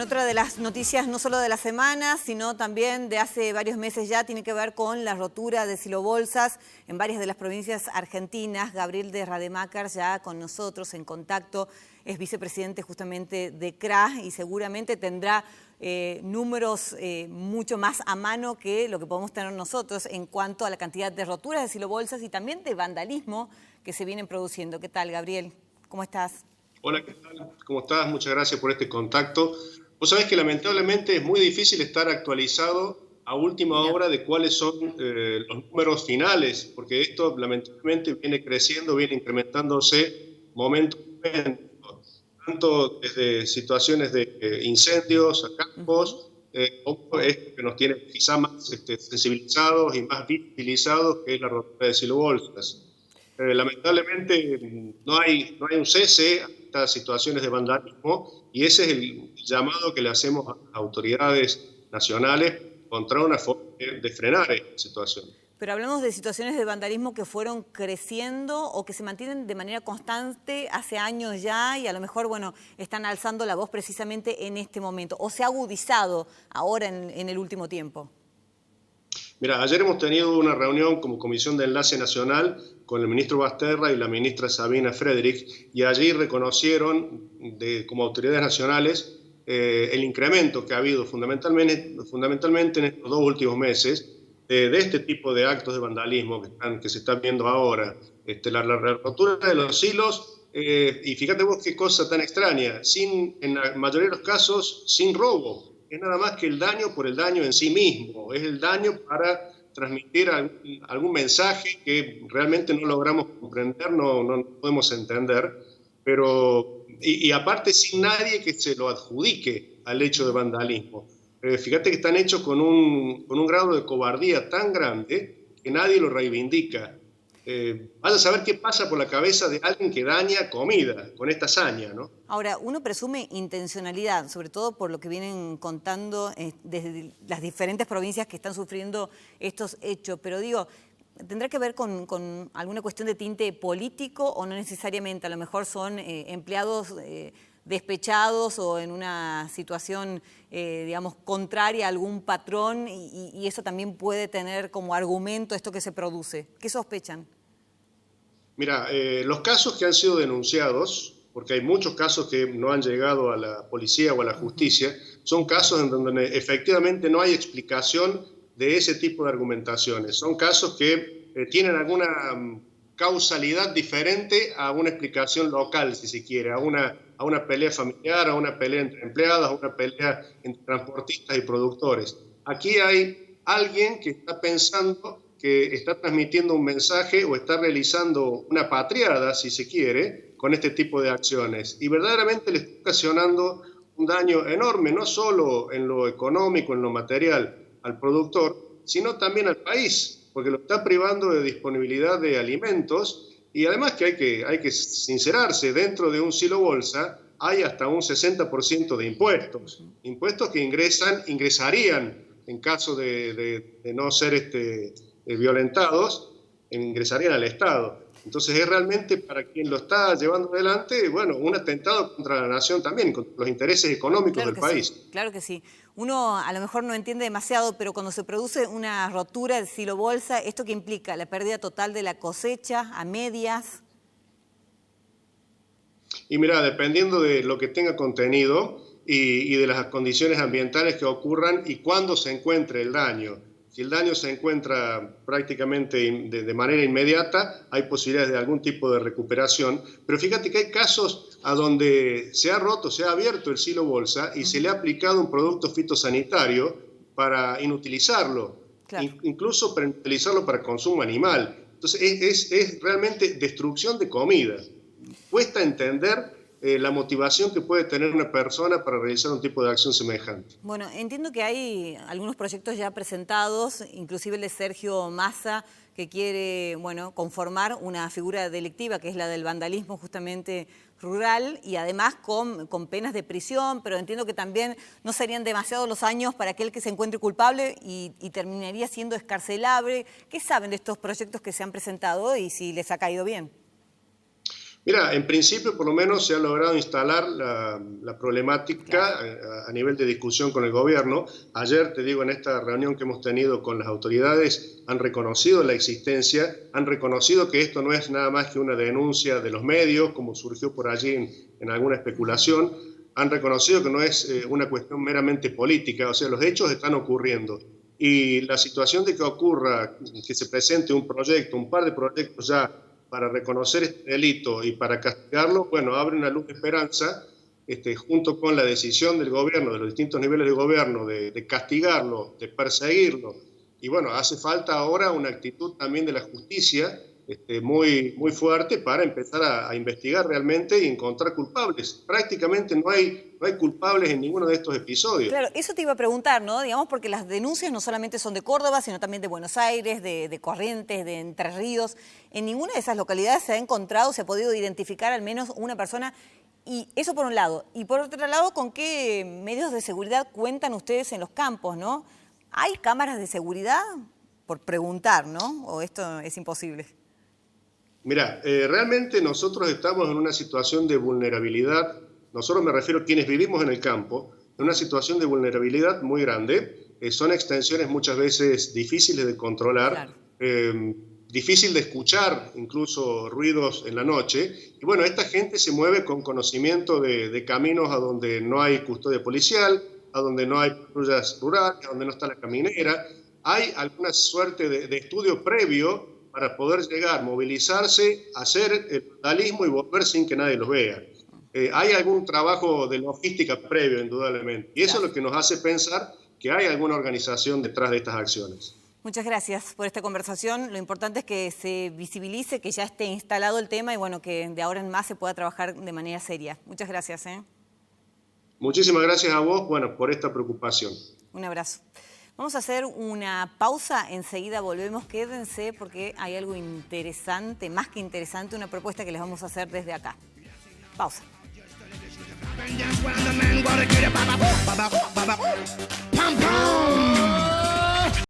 Bueno, otra de las noticias no solo de la semana, sino también de hace varios meses ya, tiene que ver con la rotura de silobolsas en varias de las provincias argentinas. Gabriel de Rademacher ya con nosotros en contacto, es vicepresidente justamente de CRA y seguramente tendrá números mucho más a mano que lo que podemos tener nosotros en cuanto a la cantidad de roturas de silobolsas y también de vandalismo que se vienen produciendo. ¿Qué tal, Gabriel? ¿Cómo estás? Hola, ¿qué tal? ¿Cómo estás? Muchas gracias por este contacto. Vos sabés que lamentablemente es muy difícil estar actualizado a última hora de cuáles son los números finales, porque esto lamentablemente viene creciendo, viene incrementándose momento a momento, tanto desde situaciones de incendios a campos, como esto que nos tiene quizá más sensibilizados y más visibilizados, que es la rotura de silobolsas. Lamentablemente no hay un cese a estas situaciones de vandalismo y ese es el llamado que le hacemos a las autoridades nacionales contra una forma de frenar esta situación. Pero hablamos de situaciones de vandalismo que fueron creciendo o que se mantienen de manera constante hace años ya y a lo mejor, bueno, están alzando la voz precisamente en este momento o se ha agudizado ahora en el último tiempo. Mira, ayer hemos tenido una reunión como Comisión de Enlace Nacional con el ministro Basterra y la ministra Sabina Frederick, y allí reconocieron como autoridades nacionales el incremento que ha habido fundamentalmente en estos 2 últimos meses de este tipo de actos de vandalismo que se están viendo ahora. La rotura de los silos, y fíjate vos qué cosa tan extraña, en la mayoría de los casos sin robo. Es nada más que el daño por el daño en sí mismo, es el daño para transmitir algún mensaje que realmente no logramos comprender, no podemos entender, pero y aparte sin nadie que se lo adjudique al hecho de vandalismo. Fíjate que están hechos con un grado de cobardía tan grande que nadie lo reivindica. Vaya a saber qué pasa por la cabeza de alguien que daña comida con esta hazaña, ¿no? Ahora, uno presume intencionalidad, sobre todo por lo que vienen contando desde las diferentes provincias que están sufriendo estos hechos, pero digo, ¿tendrá que ver con alguna cuestión de tinte político o no necesariamente? A lo mejor son empleados despechados o en una situación, digamos, contraria a algún patrón y eso también puede tener como argumento esto que se produce. ¿Qué sospechan? Mira, los casos que han sido denunciados, porque hay muchos casos que no han llegado a la policía o a la justicia, son casos en donde efectivamente no hay explicación de ese tipo de argumentaciones. Son casos que tienen alguna causalidad diferente a una explicación local, si se quiere, a una pelea familiar, a una pelea entre empleados, a una pelea entre transportistas y productores. Aquí hay alguien que está pensando que está transmitiendo un mensaje o está realizando una patriada, si se quiere, con este tipo de acciones. Y verdaderamente le está ocasionando un daño enorme, no solo en lo económico, en lo material, al productor, sino también al país, porque lo está privando de disponibilidad de alimentos y además que hay que sincerarse, dentro de un silobolsa hay hasta un 60% de impuestos que ingresarían en caso de no ser violentados, ingresarían al Estado. Entonces es realmente para quien lo está llevando adelante, bueno, un atentado contra la nación también, contra los intereses económicos del país. Sí, claro que sí. Uno a lo mejor no entiende demasiado, pero cuando se produce una rotura del silobolsa, ¿esto qué implica? ¿La pérdida total de la cosecha a medias? Y mira, dependiendo de lo que tenga contenido y de las condiciones ambientales que ocurran y cuándo se encuentre el daño. Si el daño se encuentra prácticamente de manera inmediata, hay posibilidades de algún tipo de recuperación. Pero fíjate que hay casos a donde se ha roto, se ha abierto el silobolsa y se le ha aplicado un producto fitosanitario para inutilizarlo, claro. Incluso para inutilizarlo para consumo animal. Entonces es realmente destrucción de comida. Cuesta entender la motivación que puede tener una persona para realizar un tipo de acción semejante. Bueno, entiendo que hay algunos proyectos ya presentados, inclusive el de Sergio Massa, que quiere, bueno, conformar una figura delictiva, que es la del vandalismo justamente rural, y además con penas de prisión, pero entiendo que también no serían demasiados los años para aquel que se encuentre culpable y terminaría siendo excarcelable. ¿Qué saben de estos proyectos que se han presentado y si les ha caído bien? Mira, en principio por lo menos se ha logrado instalar la problemática a nivel de discusión con el gobierno. Ayer, te digo, en esta reunión que hemos tenido con las autoridades, han reconocido la existencia, han reconocido que esto no es nada más que una denuncia de los medios, como surgió por allí en alguna especulación, han reconocido que no es una cuestión meramente política, o sea, los hechos están ocurriendo. Y la situación de que ocurra, que se presente un proyecto, un par de proyectos ya, para reconocer este delito y para castigarlo, bueno, abre una luz de esperanza, junto con la decisión del gobierno, de los distintos niveles de gobierno, de castigarlo, de perseguirlo. Y bueno, hace falta ahora una actitud también de la justicia muy, muy fuerte para empezar a investigar realmente y encontrar culpables. Prácticamente no hay culpables en ninguno de estos episodios. Claro, eso te iba a preguntar, ¿no? Digamos, porque las denuncias no solamente son de Córdoba, sino también de Buenos Aires, de Corrientes, de Entre Ríos. En ninguna de esas localidades se ha encontrado, se ha podido identificar al menos una persona. Y eso por un lado. Y por otro lado, ¿con qué medios de seguridad cuentan ustedes en los campos, no? ¿Hay cámaras de seguridad? Por preguntar, ¿no? ¿O esto es imposible? Mira, realmente nosotros estamos en una situación de vulnerabilidad, nosotros me refiero a quienes vivimos en el campo, en una situación de vulnerabilidad muy grande. Son extensiones muchas veces difíciles de controlar, claro. Difícil de escuchar incluso ruidos en la noche. Y bueno, esta gente se mueve con conocimiento de caminos a donde no hay custodia policial, a donde no hay patrullas rurales, a donde no está la caminera. Hay alguna suerte de estudio previo para poder llegar, movilizarse, hacer el vandalismo y volver sin que nadie los vea. Hay algún trabajo de logística previo, indudablemente, y eso es lo que nos hace pensar que hay alguna organización detrás de estas acciones. Muchas gracias por esta conversación. Lo importante es que se visibilice, que ya esté instalado el tema y bueno, que de ahora en más se pueda trabajar de manera seria. Muchas gracias. Muchísimas gracias a vos, bueno, por esta preocupación. Un abrazo. Vamos a hacer una pausa, enseguida volvemos, quédense porque hay algo interesante, más que interesante, una propuesta que les vamos a hacer desde acá. Pausa. Pam, pam.